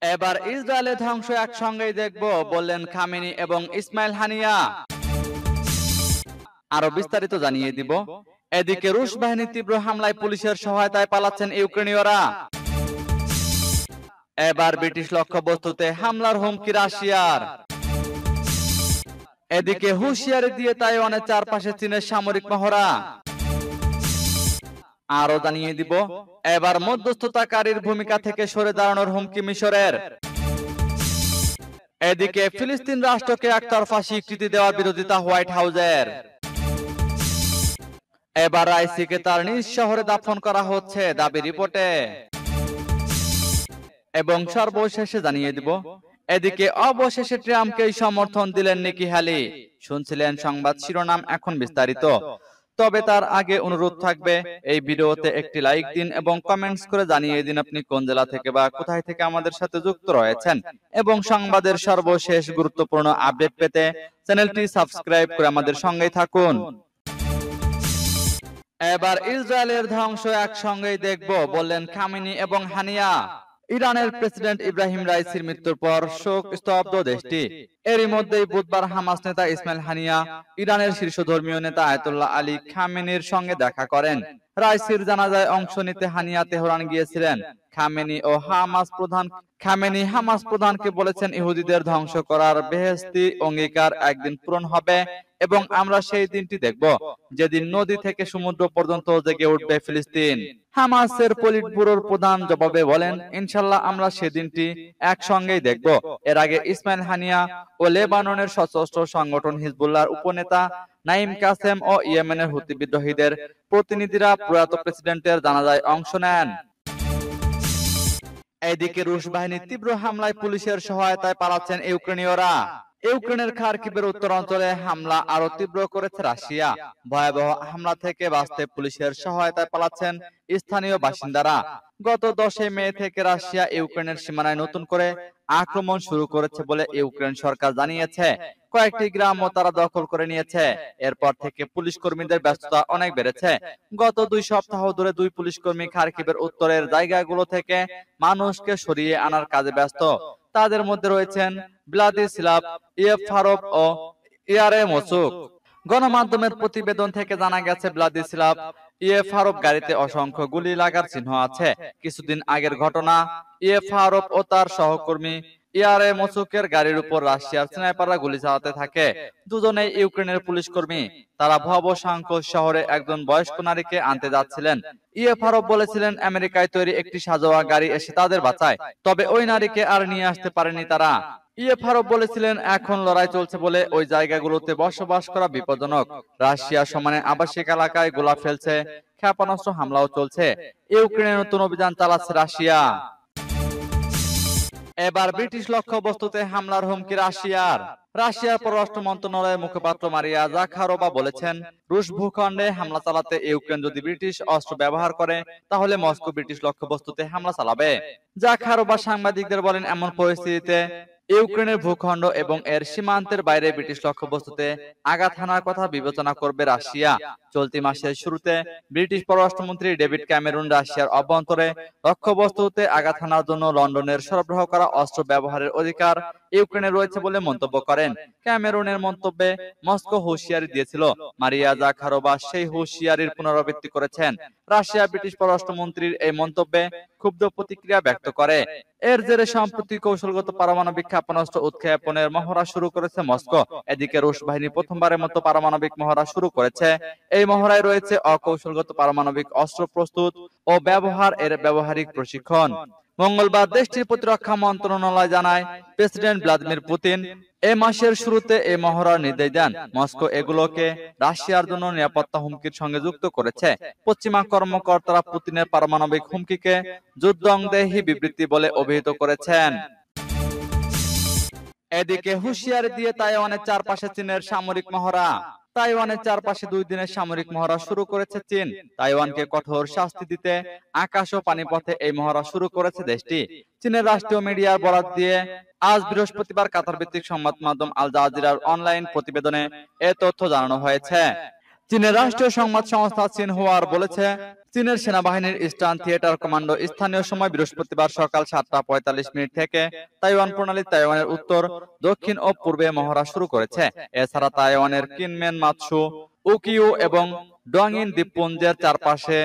এবার ইসরায়েলের ধ্বংস একসঙ্গেই দেখব বললেন খামেনি এবং ইসমাইল হানিয়া। আরো বিস্তারিত জানিয়ে দিব। এদিকে রুশ বাহিনীর তীব্র হামলায় পুলিশের সহায়তায় পালাচ্ছেন ইউক্রেনীয়রা। এবার ব্রিটিশ লক্ষ্যবস্তুতে হামলার হুমকি রাশিয়ার। এদিকে হুঁশিয়ারি দিয়ে তাইওয়ানের চারপাশে চীনের সামরিক মহড়া। আরো জানিয়ে দিব, এবার মধ্যস্থতাকারীর ভূমিকা থেকে সরে দাঁড়ানোর হুমকি মিশরের। এদিকে ফিলিস্তিন রাষ্ট্রকে একতরফা স্বীকৃতি দেওয়ার বিরোধিতা হোয়াইট হাউসের। এবার রাইসিকে তার নিজ শহরে দাফন করা হচ্ছে দাবি রিপোর্টে। এবং সর্বশেষে জানিয়ে দিব, এদিকে অবশেষে ট্রাম্পকেই সমর্থন দিলেন নিকি হ্যালি। শুনছিলেন সংবাদ শিরোনাম, এখন বিস্তারিত। তবে তার আগে অনুরোধ থাকবে, এই ভিডিওতে একটি লাইক দিন এবং কমেন্টস করে জানিয়ে দিন আপনি কোন জেলা থেকে বা কোথায় থেকে আমাদের সাথে যুক্ত রয়েছেন। এবং সংবাদের সর্বশেষ গুরুত্বপূর্ণ আপডেট পেতে চ্যানেলটি সাবস্ক্রাইব করে আমাদের সঙ্গেই থাকুন। এবার ইসরায়েলের ধ্বংস একসঙ্গেই দেখব বললেন খামেনি এবং হানিয়া। ইরানের প্রেসিডেন্ট ইব্রাহিম রাইসির মৃত্যুর পর শোক স্তব্ধ দেশটি। এরই মধ্যেই বুধবার হামাস নেতা ইসমাইল হানিয়া ইরানের শীর্ষ ধর্মীয় নেতা আয়াতুল্লাহ আলী খামেনির সঙ্গে দেখা করেন। রাইসির জানাজায় অংশ নিতে হানিয়া তেহরান গিয়েছিলেন। খামেনি হামাস প্রধানকে বলেছেন, ইহুদিদের ধ্বংস করার বেহেশতি অঙ্গীকার একদিন পূরণ হবে এবং আমরা সেই দিনটি দেখব যেদিন নদী থেকে সমুদ্র পর্যন্ত জেগে উঠবে ফিলিস্তিন। হামাসের পলিট ব্যুরোর প্রধান জবাবে বলেন, ইনশাল্লাহ আমরা সেদিনটি একসঙ্গেই দেখব। এর আগে ইসমাইল হানিয়া ও লেবাননের সশস্ত্র সংগঠন হিজবুল্লাহর উপনেতা নাইম কাসেম ও ইয়েমেনের হুতি বিদ্রোহীদের প্রতিনিধিরা প্রয়াত প্রেসিডেন্টের জানাজায় অংশ নেন। এদিকে রুশ বাহিনীর তীব্র হামলায় পুলিশের সহায়তায় পালাচ্ছেন ইউক্রেনীয়রা। ইউক্রেনের খার্কিভের উত্তরাঞ্চলে হামলা আরো তীব্র করেছে রাশিয়া। ভয়াবহ হামলা থেকে বাঁচতে পুলিশের সহায়তায় পালাচ্ছেন স্থানীয় বাসিন্দারা। গত 10 মে থেকে রাশিয়া ইউক্রেনের সীমানায় নতুন করে আক্রমণ শুরু করেছে বলে ইউক্রেন সরকার জানিয়েছে। কয়েকটি গ্রামও তারা দখল করে নিয়েছে। এরপর থেকে পুলিশ কর্মীদের ব্যস্ততা অনেক বেড়েছে। গত 2 সপ্তাহ ধরে 2 পুলিশ কর্মী খার্কিভের উত্তরের জায়গাগুলো থেকে মানুষকে সরিয়ে আনার কাজে ব্যস্ত। তাদের মধ্যে রয়েছেন ভ্লাদিস্লাভ ইয়েফারভ ও ইয়ারে মোসুক। গণমাধ্যমের প্রতিবেদন থেকে জানা গেছে, ভ্লাদিস্লাভ ইয়েফারভ গাড়িতে অসংখ্য গুলি লাগার চিহ্ন আছে। কিছুদিন আগের ঘটনা, ইয়েফারভ ও তার সহকর্মী ইয়ারে মোসুকের গাড়ির উপর রাশিয়ার স্নাইপাররা গুলি চালাতে থাকে। দুজনেই ইউক্রেনের পুলিশ কর্মী। তারা ভবশাঙ্ক শহরে একজন বয়স্ক নারীকে আনতে যাচ্ছিলেন। ইয়েফারভ বলেছিলেন, আমেরিকায় তৈরি একটি সাজোয়া গাড়ি এসে তাদের বাঁচায়। তবে ওই নারীকে আর নিয়ে আসতে পারেনি তারা। ইয়েফারভ বলেছিলেন, এখন লড়াই চলছে বলে ওই জায়গাগুলোতে বসবাস করা বিপজ্জনক। রাশিয়া সমানে আবাসিক এলাকায় গোলা ফেলছে, ক্ষেপণাস্ত্র হামলাও চলছে। ইউক্রেনের নতুন অভিযান চালাচ্ছে রাশিয়া। এবার ব্রিটিশ লক্ষ্যবস্তুতে হামলার হুমকি রাশিয়ার। রাশিয়ার পররাষ্ট্র মন্ত্রণালয়ের মুখপাত্র মারিয়া জাখারোভা বলেছেন, রুশ ভূখণ্ডে হামলা চালাতে ইউক্রেন যদি ব্রিটিশ অস্ত্র ব্যবহার করে তাহলে মস্কো ব্রিটিশ লক্ষ্যবস্তুতে হামলা চালাবে। জাখারোভা সাংবাদিকদের বলেন, এমন পরিস্থিতিতে ইউক্রেনের ভূখণ্ড এবং এর সীমান্তের বাইরে ব্রিটিশ লক্ষ্যবস্তুতে আঘাত হানার কথা বিবেচনা করবে রাশিয়া। চলতি মাসের শুরুতে ব্রিটিশ পররাষ্ট্রমন্ত্রী ডেভিড ক্যামেরুন রাশিয়ার অভ্যন্তরে লক্ষ্যবস্তুতে আঘাত হানার জন্য লন্ডনের সরবরাহ করা অস্ত্র ব্যবহারের অধিকার ইউক্রেনে রয়েছে বলে মন্তব্য করেন। ক্যামেরুনের মন্তব্যে মস্কো হুঁশিয়ারি দিয়েছিল। মারিয়া জাখারোভা সেই হুঁশিয়ারির পুনরাবৃত্তি করেছেন। রাশিয়া ব্রিটিশ পররাষ্ট্রমন্ত্রীর এই মন্তব্যে ক্ষুব্ধ প্রতিক্রিয়া ব্যক্ত করে। এর জেরে সম্প্রতি কৌশলগত পারমাণবিক ক্ষেপণাস্ত্র উৎক্ষেপণের মহড়া শুরু করেছে মস্কো। এদিকে রুশ বাহিনী প্রথমবারের মতো পারমাণবিক মহড়া শুরু করেছে। এই মহড়ায় রয়েছে অকৌশলগত পারমাণবিক অস্ত্র প্রস্তুত ও ব্যবহার এর ব্যবহারিক প্রশিক্ষণ। মঙ্গলবার দেশটির প্রতিরক্ষা মন্ত্রণালয় জানায়, প্রেসিডেন্ট ভ্লাদিমির পুতিন এ মাসের শুরুতে এই মহড়ার নির্দেশ দেন। মস্কো এগুলোকে রাশিয়ার জন্য নিরাপত্তা হুমকির সঙ্গে যুক্ত করেছে। পশ্চিমা কর্মকর্তারা পুতিনের পারমাণবিক হুমকিকে যুদ্ধংদেহী বিবৃতি বলে অভিহিত করেছেন। এদিকে হুঁশিয়ারি দিয়ে তাইওয়ানের চারপাশে চীনের সামরিক মহড়া। তাইওয়ানের চারপাশে 2 দিনের সামরিক মহড়া শুরু করেছে চীন। তাইওয়ানকে কঠোর শাস্তি দিতে আকাশ ও পানিপথে এই মহড়া শুরু করেছে দেশটি। চীনের রাষ্ট্রীয় মিডিয়ার বরাত দিয়ে আজ বৃহস্পতিবার কাতার ভিত্তিক সংবাদ মাধ্যম আল জাজিরার অনলাইন প্রতিবেদনে এ তথ্য জানানো হয়েছে। চীনের রাষ্ট্রীয় সংবাদ সংস্থা সিনহুয়ার বলেছে, চীনের সেনাবাহিনীর ইস্টার্ন থিয়েটার কমান্ডো স্থানীয় সময় বৃহস্পতিবার সকাল 7:45 থেকে তাইওয়ান প্রণালী তাইওয়ানের উত্তর, দক্ষিণ ও পূর্বে মহড়া শুরু করেছে। এছাড়া তাইওয়ানের কিনমেন মাতসু, উকিউ এবং ডংইন দ্বীপপুঞ্জের চারপাশে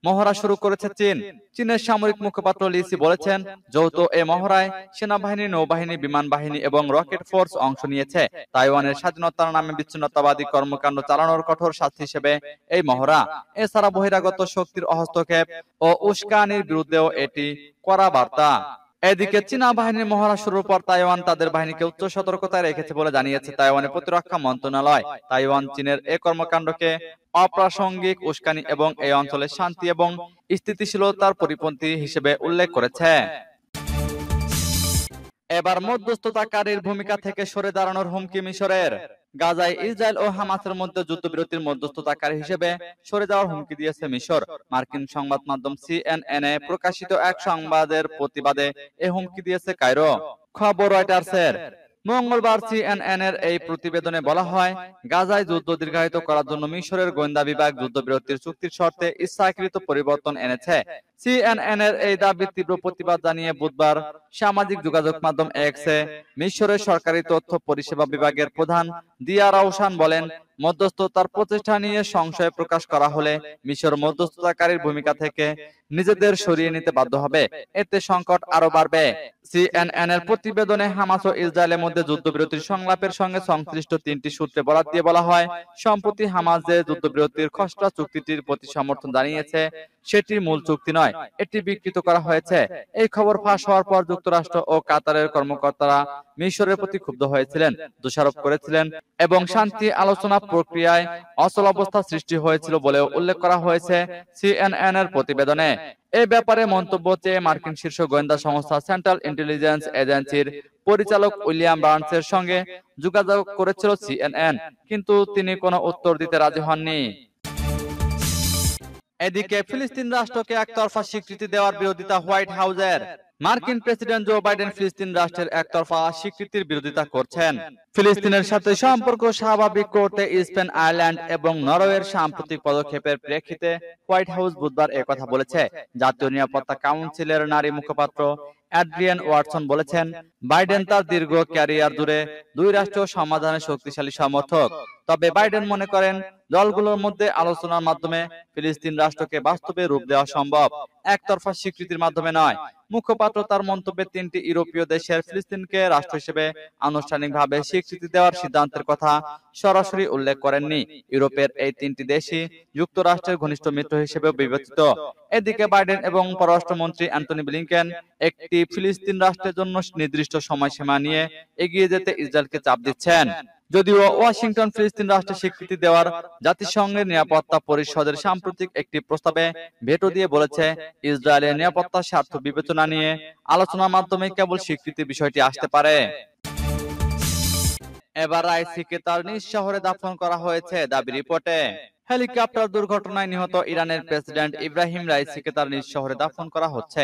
মহড়া শুরু করেছে চীন। চীনের সামরিক মুখপাত্র লিসি বলেছেন, যৌথ এ মহড়ায় সেনাবাহিনী, নৌবাহিনী, বিমান বাহিনী এবং রকেট ফোর্স অংশ নিয়েছে। তাইওয়ানের স্বাধীনতার নামে বিচ্ছিন্নতাবাদী কর্মকাণ্ড চালানোর কঠোর শাস্তি হিসেবে এই মহড়া। এছাড়া বহিরাগত শক্তির হস্তক্ষেপ ও উস্কানির বিরুদ্ধেও এটি কড়া বার্তা। এদিকে চীনা বাহিনীর মহড়া শুরুর পর তাইওয়ান তাদের বাহিনীকে উচ্চ সতর্কতায় রেখেছে বলে জানিয়েছে তাইওয়ানের প্রতিরক্ষা মন্ত্রণালয়। তাইওয়ান চীনের এ কর্মকাণ্ডকে অপ্রাসঙ্গিক, উস্কানি এবং এই অঞ্চলের শান্তি এবং স্থিতিশীলতার পরিপন্থী হিসেবে উল্লেখ করেছে। এবার মধ্যস্থতাকারীর ভূমিকা থেকে সরে দাঁড়ানোর হুমকি মিশরের। গাজায় ইসরায়েল ও হামাসের মধ্যে যুদ্ধবিরতির মধ্যস্থতাকারী হিসেবে সরে যাওয়ার হুমকি দিয়েছে মিশর। মার্কিন সংবাদ মাধ্যম সিএনএন-এ প্রকাশিত এক সংবাদের প্রতিবাদে এ হুমকি দিয়েছে কায়রো। খবর রয়টার্সের। মঙ্গলবার সিএনএন-এর এই প্রতিবেদনে বলা হয়, গাজায় যুদ্ধ দীর্ঘায়িত করার জন্য মিশরের গোয়েন্দা বিভাগ যুদ্ধবিরতির চুক্তির শর্তে ইচ্ছাকৃত পরিবর্তন এনেছে। সিএনএন-এর এই দাবির তীব্র প্রতিবাদ জানিয়ে বুধবার সামাজিক যোগাযোগ মাধ্যম এক্সে মিশরের সরকারি তথ্য পরিষেবা বিভাগের প্রধান দিয়া রাউসান বলেন, মধ্যস্থতার প্রচেষ্টা নিয়ে সংশয় প্রকাশ করা হলে মিশর মধ্যস্থতাকারীর ভূমিকা থেকে নিজেদের সরিয়ে নিতে বাধ্য হবে। এতে সংকট আরো বাড়বে। সিএনএন-এর প্রতিবেদনে হামাস ও ইসরায়েলের মধ্যে যুদ্ধবিরতির সংলাপের সঙ্গে সংশ্লিষ্ট 3টি সূত্রে বরাত দিয়ে বলা হয়, সম্প্রতি হামাস যে যুদ্ধবিরতির খসড়া চুক্তিটির প্রতি সমর্থন জানিয়েছে সেটি মূল চুক্তি নয়, এটি বিকৃত করা হয়েছে। এই খবর ফাঁস হওয়ার পর যুক্তরাষ্ট্র ও কাতারের কর্মকর্তারা মিশরের প্রতি ক্ষুব্ধ হয়েছিলেন, দোষারোপ করেছিলেন এবং শান্তি আলোচনা প্রক্রিয়ায় অচলাবস্থা সৃষ্টি হয়েছিল বলেও উল্লেখ করা হয়েছে সিএনএন-এর প্রতিবেদনে। এ ব্যাপারে মন্তব্য চেয়ে মার্কিন শীর্ষ গোয়েন্দা সংস্থা সেন্ট্রাল ইন্টেলিজেন্স এজেন্সির পরিচালক উইলিয়াম বার্নসের সঙ্গে যোগাযোগ করেছিল সিএনএন, কিন্তু তিনি কোনো উত্তর দিতে রাজি হননি। এদিকে ফিলিস্তিন রাষ্ট্রকে একতরফা স্বীকৃতি দেওয়ার বিরোধিতা হোয়াইট হাউসের। মার্কিন প্রেসিডেন্ট জো বাইডেন ফিলিস্তিন রাষ্ট্রের একতরফা স্বীকৃতির বিরোধিতা করছেন। ফিলিস্তিনের সাথে সম্পর্ক স্বাভাবিক করতে স্পেন, আয়ারল্যান্ড এবং নরওয়ের সাম্প্রতিক পদক্ষেপের প্রেক্ষিতে হোয়াইট হাউস বুধবার একথা বলেছে। জাতীয় নিরাপত্তা কাউন্সিলের নারী মুখপাত্র অ্যাড্রিয়ান ওয়াটসন বলেছেন, বাইডেন তার দীর্ঘ ক্যারিয়ার জুড়ে দুই রাষ্ট্র সমাধানের শক্তিশালী সমর্থক। তবে বাইডেন মনে করেন, দলগুলোর মধ্যে আলোচনার মাধ্যমে ফিলিস্তিন রাষ্ট্রকে বাস্তবে রূপ দেওয়া সম্ভব, একতরফা স্বীকৃতির মাধ্যমে নয়। মুখপাত্র তার মন্তব্যে 3টি ইউরোপীয় দেশের ফিলিস্তিনকে রাষ্ট্র হিসেবে আনুষ্ঠানিকভাবে স্বীকৃতি দেওয়ার সিদ্ধান্তের কথা সরাসরি উল্লেখ করেননি। ইউরোপের এই 3টি দেশই যুক্তরাষ্ট্রের ঘনিষ্ঠ মিত্র হিসেবে বিবেচিত। এদিকে বাইডেন এবং পররাষ্ট্রমন্ত্রী অ্যান্টনি ব্লিংকেন একটি ফিলিস্তিন রাষ্ট্রের জন্য নির্দিষ্ট সময়সীমা নিয়ে এগিয়ে যেতে ইসরায়েলকে চাপ দিচ্ছেন। যদিও ওয়াশিংটন ফিলিস্তিন রাষ্ট্রের স্বীকৃতি দেওয়ার জাতিসংঘের নিরাপত্তা পরিষদের সাম্প্রতিক একটি প্রস্তাবে ভেটো দিয়ে বলেছে, ইসরায়েলের নিরাপত্তা স্বার্থ বিবেচনা নিয়ে আলোচনার মাধ্যমে কেবল স্বীকৃতির বিষয়টি আসতে পারে। এবার রাইসিকে তার নিজ শহরে দাফন করা হয়েছে দাবি রিপোর্টে। হেলিকপ্টার দুর্ঘটনায় নিহত ইরানের প্রেসিডেন্ট ইব্রাহিম রাইসিকে তার নিজ শহরে দাফন করা হচ্ছে।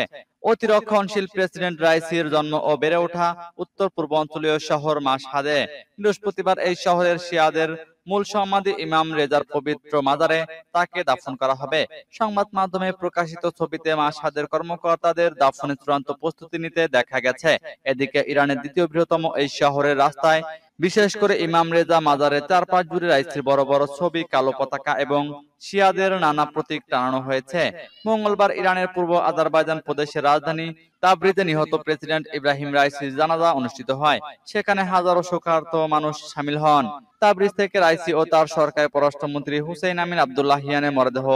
অতিরক্ষণশীল প্রেসিডেন্ট রাইসির জন্ম ও বেড়ে ওঠা উত্তর পূর্বাঞ্চলীয় শহর মাশহাদে। বৃহস্পতিবার এই শহরের শিয়াদের মূল সমাধি ইমাম রেজার পবিত্র মাজারে তাকে দাফন করা হবে। সংবাদ মাধ্যমে প্রকাশিত ছবিতে মাশহাদের কর্মকর্তাদের দাফনের চূড়ান্ত প্রস্তুতি নিতে দেখা গেছে। এদিকে ইরানের দ্বিতীয় বৃহত্তম এই শহরের রাস্তায়, বিশেষ করে ইমাম রেজা মাজারের চারপাশ জুড়ে রাইসির বড় বড় ছবি, কালো পতাকা এবং শিয়াদের নানা প্রতীক টানানো হয়েছে। মঙ্গলবার ইরানের পূর্ব আজারবাইজান প্রদেশের রাজধানী তাবরিজে নিহত প্রেসিডেন্ট ইব্রাহিম রাইসির জানাজা অনুষ্ঠিত হয়। সেখানে হাজারো শোকার্ত মানুষ শামিল হন। তাবরিজ থেকে রাইসি ও তার সরকারি পররাষ্ট্রমন্ত্রী হুসেইন আমিন আব্দুল্লাহিয়ানের মরদেহ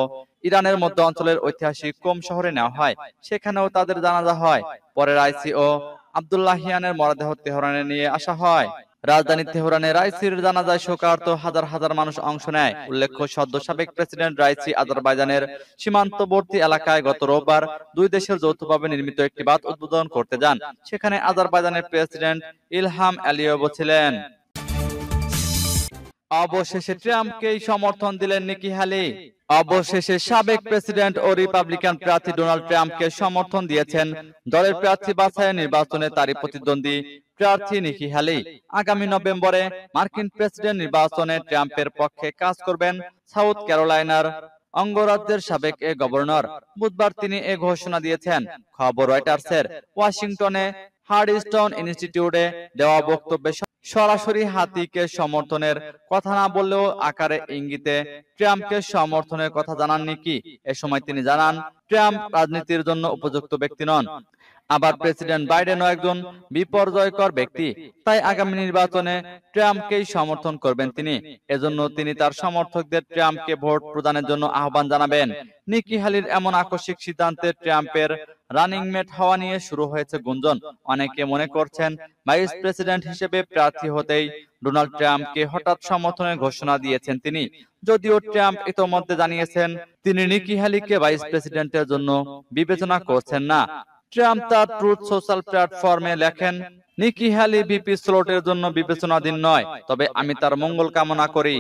ইরানের মধ্য অঞ্চলের ঐতিহাসিক কোম শহরে নেওয়া হয়। সেখানেও তাদের জানাজা হয়। পরে রাইসি ও আব্দুল্লাহিয়ানের মরদেহ তেহরানে নিয়ে আসা হয়। রাজধানী তেহরানে রাইসির জানাজায় শোকার্ত হাজার হাজার মানুষ অংশ নেয়। উল্লেখ্য, সদ্য সাবেক প্রেসিডেন্ট রাইসি আজারবাইজানের সীমান্তবর্তী এলাকায় গত রোববার দুই দেশের যৌথভাবে নির্মিত একটি বাঁধ উদ্বোধন করতে যান। সেখানে আজারবাইজানের প্রেসিডেন্ট ইলহাম আলিয়েভ ছিলেন। অবশেষে ট্রাম্পকেই সমর্থন দিলেন নিকি হ্যালি। অবশেষে সাবেক প্রেসিডেন্ট ও রিপাবলিকান প্রার্থী ডোনাল্ড ট্রাম্পকে সমর্থন দিয়েছেন দলের প্রার্থী বাছাইয়ের নির্বাচনে তারই প্রতিদ্বন্দ্বী প্রার্থী নিকি হ্যালি। আগামী নভেম্বরে মার্কিন প্রেসিডেন্ট নির্বাচনে ট্রাম্পের পক্ষে কাজ করবেন সাউথ ক্যারোলাইনার অঙ্গরাজ্যের সাবেক গভর্নর। বুধবার তিনি এ ঘোষণা দিয়েছেন। খবর রয়টার্সের। ওয়াশিংটনে হার্ডিস্টন ইনস্টিটিউটে দেওয়া বক্তব্যে সরাসরি হাতিকে সমর্থনের কথা না বললেও আকারে ইঙ্গিতে ট্রাম্পকে সমর্থনের কথা জানান নিকি। এ সময় তিনি জানান, ট্রাম্প রাজনীতির জন্য উপযুক্ত ব্যক্তি নন। আবার প্রেসিডেন্ট বাইডেনও একজন বিপর্যয়কর ব্যক্তি, তাই আগামী নির্বাচনে ট্রাম্পকেই সমর্থন করবেন তিনি। এজন্য তিনি তার সমর্থকদের ট্রাম্পকে ভোট প্রদানের জন্য আহ্বান জানাবেন। নিকি হ্যালির এমন আকস্মিক সিদ্ধান্তে ট্রাম্পের রানিং মেট হওয়া নিয়ে শুরু হয়েছে গুঞ্জন। অনেকে মনে করছেন, ভাইস প্রেসিডেন্ট হিসেবে প্রার্থী হতেই ডোনাল্ড ট্রাম্পকে হঠাৎ সমর্থনের ঘোষণা দিয়েছেন তিনি। যদিও ট্রাম্প ইতোমধ্যে জানিয়েছেন তিনি নিকি হ্যালিকে ভাইস প্রেসিডেন্টের জন্য বিবেচনা করছেন না। ট্রাম্প তার ট্রুথ সোশ্যাল প্ল্যাটফর্মে লেখেন, নিকি হ্যালি ভিপি স্লটের জন্য বিবেচনাধীন নয়, তবে আমি তার মঙ্গল কামনা করি।